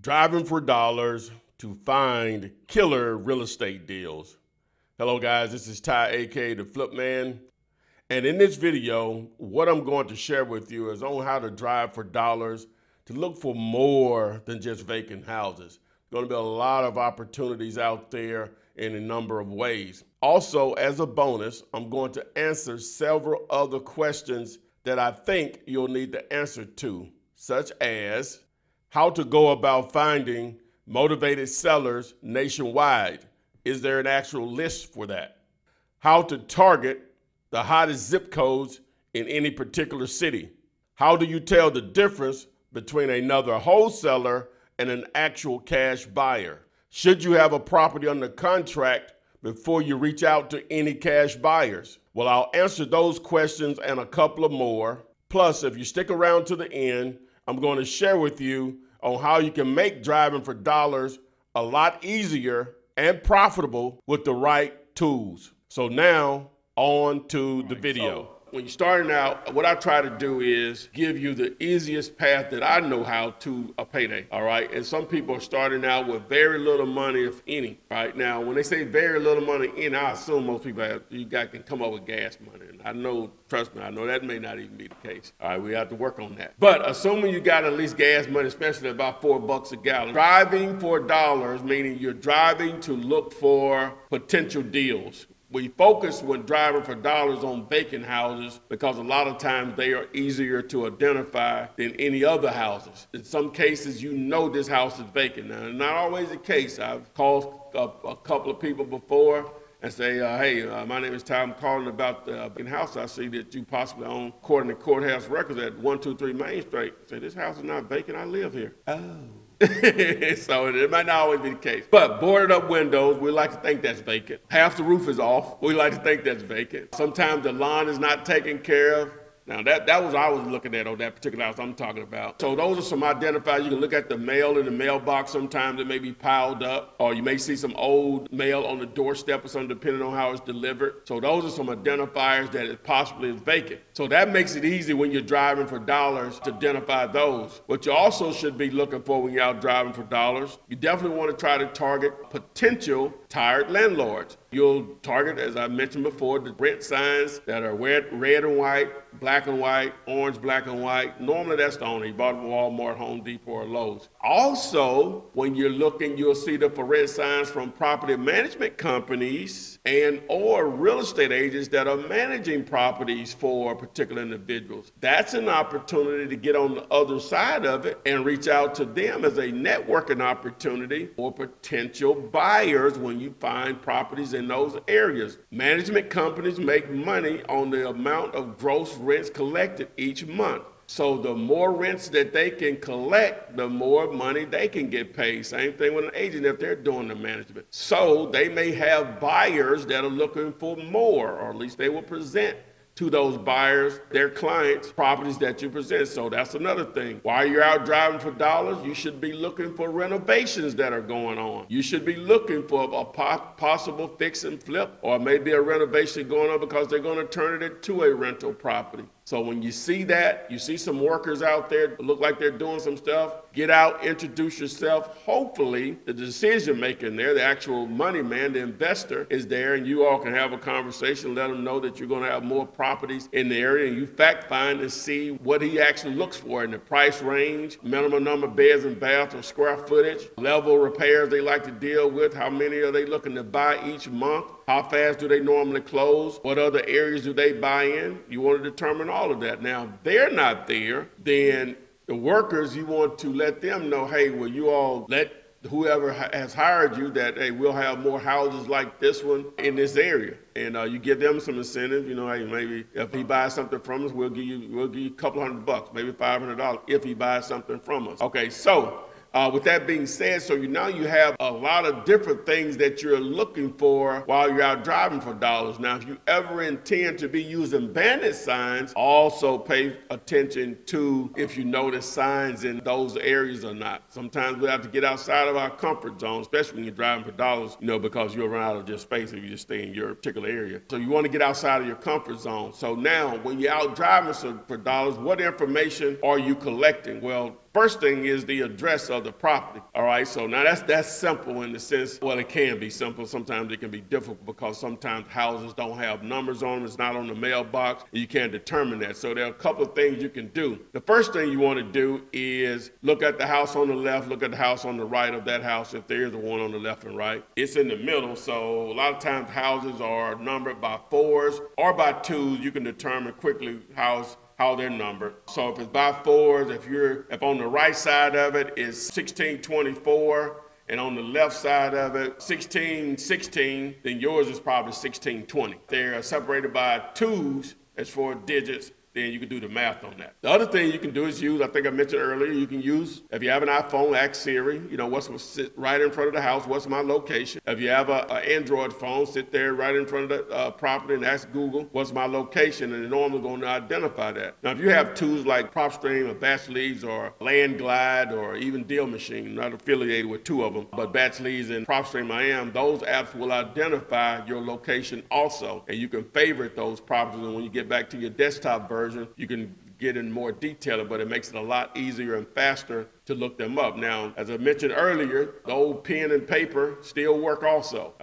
Driving for dollars to find killer real estate deals. Hello guys, this is Ty, aka the Flip Man. And in this video, what I'm going to share with you is on how to drive for dollars to look for more than just vacant houses. There's going to be a lot of opportunities out there in a number of ways. Also, as a bonus, I'm going to answer several other questions that I think you'll need the answer to, such as how to go about finding motivated sellers nationwide. Is there an actual list for that? How to target the hottest zip codes in any particular city. How do you tell the difference between another wholesaler and an actual cash buyer? Should you have a property under contract before you reach out to any cash buyers? Well, I'll answer those questions and a couple of more. Plus, if you stick around to the end, I'm going to share with you on how you can make driving for dollars a lot easier and profitable with the right tools. So now, on to the video. So when you're starting out, what I try to do is give you the easiest path that I know how to a payday, all right? And some people are starting out with very little money, if any, right? Now, when they say very little money in, I assume most people can come up with gas money. And I know, trust me, I know that may not even be the case. All right, we have to work on that. But assuming you got at least gas money, especially about $4 a gallon, driving for dollars, meaning you're driving to look for potential deals. We focus when driving for dollars on vacant houses because a lot of times they are easier to identify than any other houses. In some cases, you know this house is vacant. Now, not always the case. I've called a couple of people before and say, hey, my name is Tom. I'm calling about the vacant house I see that you possibly own, according to courthouse records, at 123 Main Street. I say, this house is not vacant. I live here. Oh. So it might not always be the case. But boarded up windows, we like to think that's vacant. Half the roof is off. We like to think that's vacant. Sometimes the lawn is not taken care of. Now that was I was looking at on that particular house I'm talking about. So those are some identifiers. You can look at the mail in the mailbox. Sometimes it may be piled up, or you may see some old mail on the doorstep or something, depending on how it's delivered. So those are some identifiers that it possibly is vacant. So that makes it easy when you're driving for dollars to identify those. What you also should be looking for when you're out driving for dollars, you definitely want to try to target potential tired landlords. You'll target, as I mentioned before, the rent signs that are red and white, black and white, orange, black and white. Normally that's the owner. You bought it from Walmart, Home Depot, or Lowe's. Also, when you're looking, you'll see the for rent signs from property management companies and or real estate agents that are managing properties for particular individuals. That's an opportunity to get on the other side of it and reach out to them as a networking opportunity for potential buyers when you find properties in those areas. Management companies make money on the amount of gross rents collected each month. So the more rents that they can collect, the more money they can get paid. Same thing with an agent if they're doing the management. So they may have buyers that are looking for more, or at least they will present to those buyers, their clients, properties that you present. So that's another thing. While you're out driving for dollars, you should be looking for renovations that are going on. You should be looking for a possible fix and flip, or maybe a renovation going on because they're going to turn it into a rental property. So when you see that, you see some workers out there that look like they're doing some stuff, get out, introduce yourself. Hopefully the decision maker there, the actual money man, the investor is there, and you all can have a conversation, let them know that you're going to have more properties in the area, and you fact find and see what he actually looks for in the price range, minimum number of beds and baths or square footage, level repairs they like to deal with, how many are they looking to buy each month, how fast do they normally close, what other areas do they buy in. You want to determine all of that. Now, if they're not there, then the workers, you want to let them know, hey, will you all let whoever has hired you that, hey, we'll have more houses like this one in this area. And you give them some incentive, you know, hey, maybe if he buys something from us, we'll give you a couple $100, maybe $500 if he buys something from us. Okay, so with that being said, so now you have a lot of different things that you're looking for while you're out driving for dollars. Now, if you ever intend to be using Bandit Signs, also pay attention to if you notice signs in those areas or not. Sometimes we have to get outside of our comfort zone, especially when you're driving for dollars, you know, because you'll run out of just space if you just stay in your particular area. So you want to get outside of your comfort zone. So now, when you're out driving for dollars, what information are you collecting? Well, First thing is the address of the property. All right, so now that's simple in the sense, well, it can be simple. Sometimes it can be difficult because sometimes houses don't have numbers on them. It's not on the mailbox. You can't determine that. So there are a couple of things you can do. The first thing you want to do is look at the house on the left, look at the house on the right of that house, if there is a one on the left and right. It's in the middle, so a lot of times houses are numbered by 4s or by 2s. You can determine quickly how they're numbered. So if it's by 4s, if on the right side of it is 1624, and on the left side of it 1616, then yours is probably 1620. They're separated by 2s as 4 digits, then you can do the math on that. The other thing you can do is use, I think I mentioned earlier, you can use, if you have an iPhone, ask Siri, what's right in front of the house, what's my location? If you have an Android phone, sit there right in front of the property and ask Google, what's my location? And they're normally going to identify that. Now, if you have tools like PropStream or Batch Leads or Land Glide or even Deal Machine, I'm not affiliated with 2 of them, but Batch Leads and PropStream I am, those apps will identify your location also. And you can favorite those properties, and when you get back to your desktop version, you can get in more detail, but it makes it a lot easier and faster to look them up. Now, as I mentioned earlier, the old pen and paper still work also.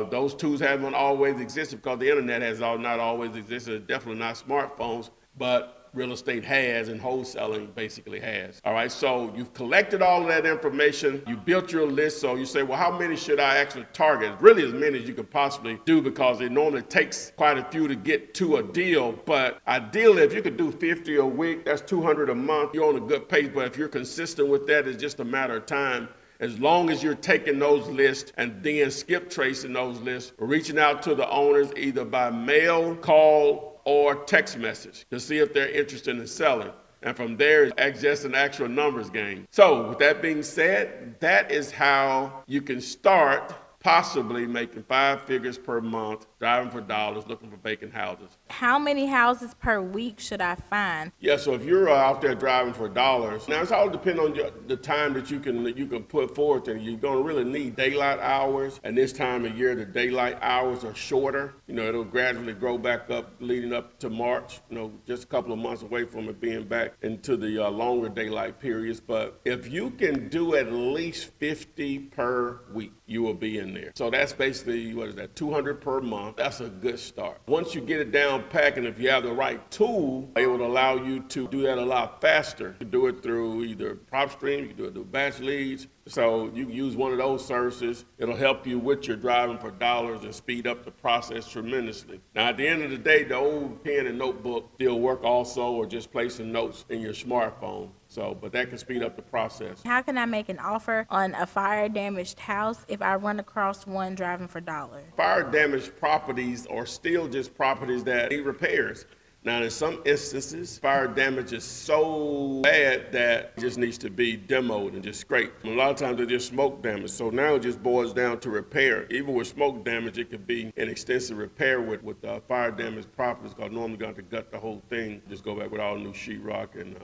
Those tools haven't always existed because the internet has not always existed, definitely not smartphones, but real estate has and wholesaling basically has. All right, so you've collected all of that information, you built your list, so you say, well, how many should I actually target? Really as many as you could possibly do, because it normally takes quite a few to get to a deal, but ideally if you could do 50 a week, that's 200 a month, you're on a good pace, but if you're consistent with that, it's just a matter of time. As long as you're taking those lists and then skip tracing those lists, or reaching out to the owners either by mail, call, or text message to see if they're interested in selling. And from there, it's just an actual numbers game. So with that being said, that is how you can start possibly making 5 figures per month, driving for dollars, looking for vacant houses. How many houses per week should I find? Yeah, so if you're out there driving for dollars, now it's all depending on the time that you can put forward to. You're going to really need daylight hours, and this time of year the daylight hours are shorter. It'll gradually grow back up leading up to March, just a couple of months away from it being back into the longer daylight periods. But if you can do at least 50 per week, you will be in there. So that's basically, 200 per month. That's a good start. Once you get it down packed, and if you have the right tool, it will allow you to do that a lot faster. You can do it through either PropStream, you can do it through Batch Leads. So you can use one of those services. It'll help you with your driving for dollars and speed up the process tremendously. Now, at the end of the day, the old pen and notebook still work also, or just placing notes in your smartphone. But that can speed up the process. How can I make an offer on a fire-damaged house if I run across one driving for dollars? Fire-damaged properties are still just properties that need repairs. Now, in some instances, fire damage is so bad that it just needs to be demoed and just scraped. A lot of times they're just smoke damage. So now it just boils down to repair. Even with smoke damage, it could be an extensive repair with fire damaged properties, because normally you're going to gut the whole thing, just go back with all new sheetrock and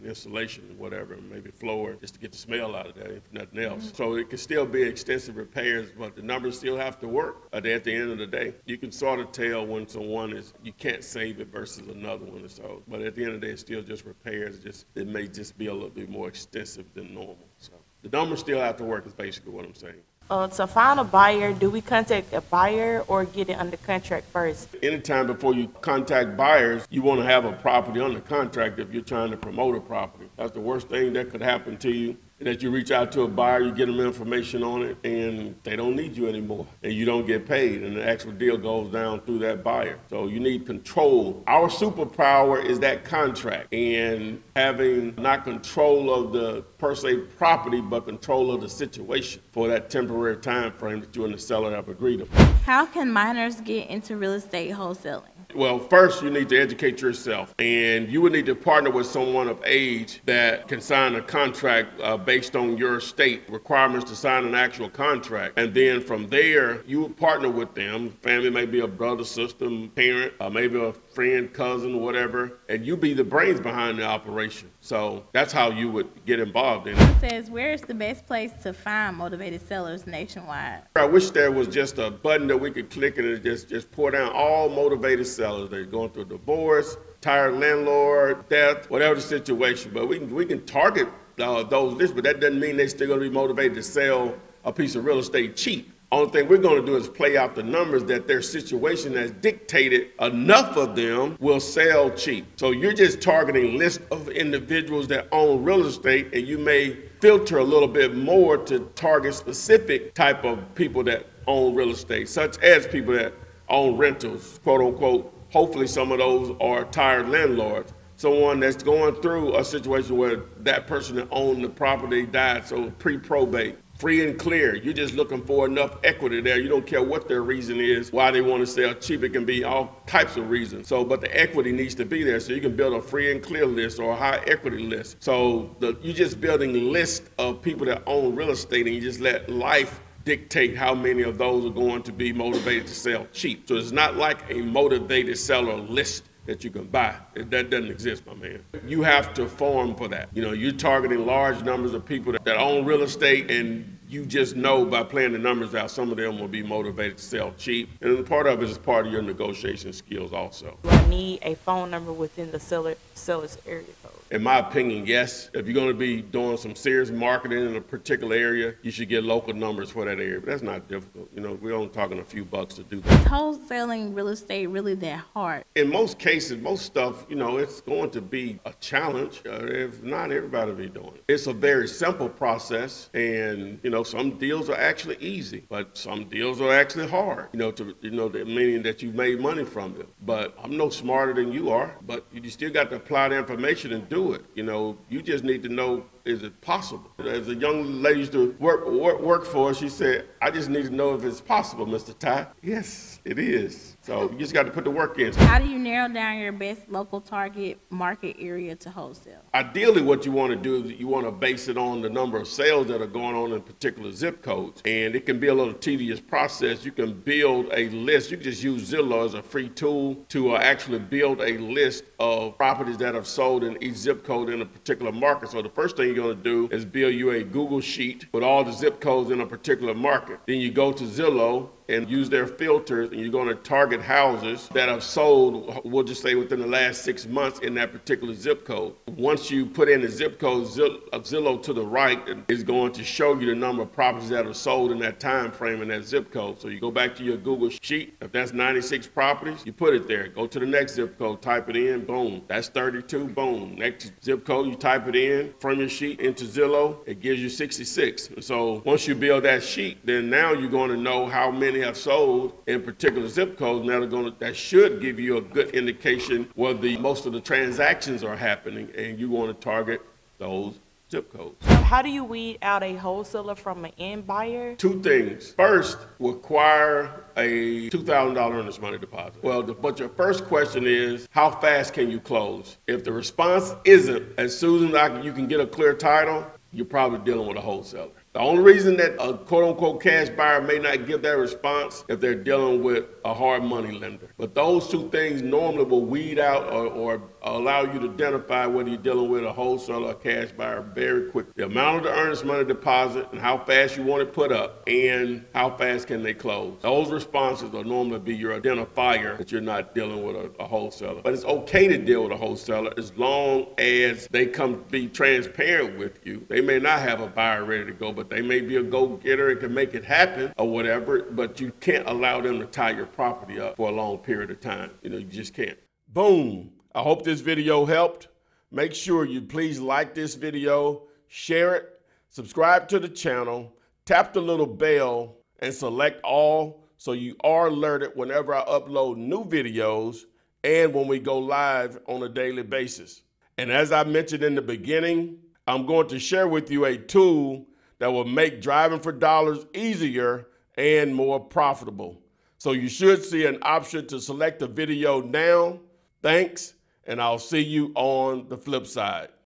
insulation and whatever, and maybe floor, just to get the smell out of that, if nothing else. So it can still be extensive repairs, but the numbers still have to work at the end of the day. You can sort of tell when someone you can't save it versus another one. So, but at the end of the day, it's still just repairs. It may just be a little bit more extensive than normal. So the numbers still have to work, is basically what I'm saying. To find a buyer, do we contact a buyer or get it under contract first? Anytime before you contact buyers, you want to have a property under contract if you're trying to promote a property. That's the worst thing that could happen to you, that you reach out to a buyer, you get them information on it, and they don't need you anymore, and you don't get paid, and the actual deal goes down through that buyer. So you need control. Our superpower is that contract, and having not control of the per se property, but control of the situation for that temporary time frame that you and the seller have agreed upon. How can minors get into real estate wholesaling? Well, first you need to educate yourself, and you would need to partner with someone of age that can sign a contract based on your state requirements to sign an actual contract. And then from there, you would partner with them. Family may be a brother, sister, parent, maybe a friend, cousin, whatever, and you be the brains behind the operation. So that's how you would get involved in it. It says, where is the best place to find motivated sellers nationwide? I wish there was just a button that we could click and it just pour down all motivated sellers. They're going through a divorce, tired landlord, death, whatever the situation. But we can target those lists, but that doesn't mean they're still going to be motivated to sell a piece of real estate cheap. Only thing we're going to do is play out the numbers that their situation has dictated enough of them will sell cheap. So you're just targeting lists of individuals that own real estate, and you may filter a little bit more to target specific type of people that own real estate, such as people that own rentals, quote unquote. Hopefully some of those are tired landlords. Someone that's going through a situation where that person that owned the property died, so pre-probate. Free and clear. You're just looking for enough equity there. You don't care what their reason is, why they want to sell cheap. It can be all types of reasons. So, but the equity needs to be there. So you can build a free and clear list or a high equity list. So you're just building a list of people that own real estate, and you just let life dictate how many of those are going to be motivated to sell cheap. So it's not like a motivated seller list that you can buy. That doesn't exist, my man. You have to form for that. You know, you're targeting large numbers of people that own real estate, and you just know by playing the numbers out, some of them will be motivated to sell cheap. And part of it is part of your negotiation skills also. Do I need a phone number within the seller's area code? In my opinion, yes. If you're going to be doing some serious marketing in a particular area, you should get local numbers for that area. But that's not difficult. You know, we're only talking a few bucks to do that. Is wholesaling real estate really that hard? In most cases, most stuff, you know, it's going to be a challenge. If not, everybody will be doing it. It's a very simple process, and, you know, some deals are actually easy, but some deals are actually hard, meaning that you made money from them. But I'm no smarter than you are, but you still got to apply the information and do it. You know, you just need to know, is it possible? As a young lady used to work for, she said, I just need to know if it's possible, Mr. Ty. Yes, it is. So you just got to put the work in. How do you narrow down your best local target market area to wholesale? Ideally, what you want to do is you want to base it on the number of sales that are going on in particular zip codes. And it can be a little tedious process. You can build a list. You can just use Zillow as a free tool to actually build a list of properties that have sold in each zip code in a particular market. So the first thing you're going to do is build you a Google sheet with all the zip codes in a particular market. Then you go to Zillow and use their filters, and you're going to target houses that have sold, we'll just say within the last 6 months in that particular zip code. Once you put in the zip code, Zillow to the right is going to show you the number of properties that are sold in that time frame in that zip code. So you go back to your Google sheet. If that's 96 properties, you put it there. Go to the next zip code, type it in, boom. That's 32, boom. Next zip code, you type it in from your sheet into Zillow, it gives you 66. And so once you build that sheet, then now you're going to know how many have sold in particular zip codes. Now that should give you a good indication where most of the transactions are happening, and you want to target those zip codes. How do you weed out a wholesaler from an end buyer? Two things. First, require a $2,000 earnest money deposit. But your first question is, how fast can you close? If the response isn't, as soon as you can get a clear title, you're probably dealing with a wholesaler. The only reason that a quote-unquote cash buyer may not give that response if they're dealing with a hard money lender. But those two things normally will weed out or allow you to identify whether you're dealing with a wholesaler or a cash buyer very quickly. The amount of the earnest money deposit and how fast you want it put up and how fast can they close. Those responses will normally be your identifier that you're not dealing with a wholesaler. But it's okay to deal with a wholesaler as long as they come be transparent with you. They may not have a buyer ready to go, but they may be a go-getter and can make it happen or whatever, but you can't allow them to tie your property up for a long period of time. You just can't. Boom. I hope this video helped. Make sure you please like this video, share it, subscribe to the channel, tap the little bell, and select all so you are alerted whenever I upload new videos and when we go live on a daily basis. And as I mentioned in the beginning, I'm going to share with you a tool that will make driving for dollars easier and more profitable. So you should see an option to select a video now. Thanks, and I'll see you on the flip side.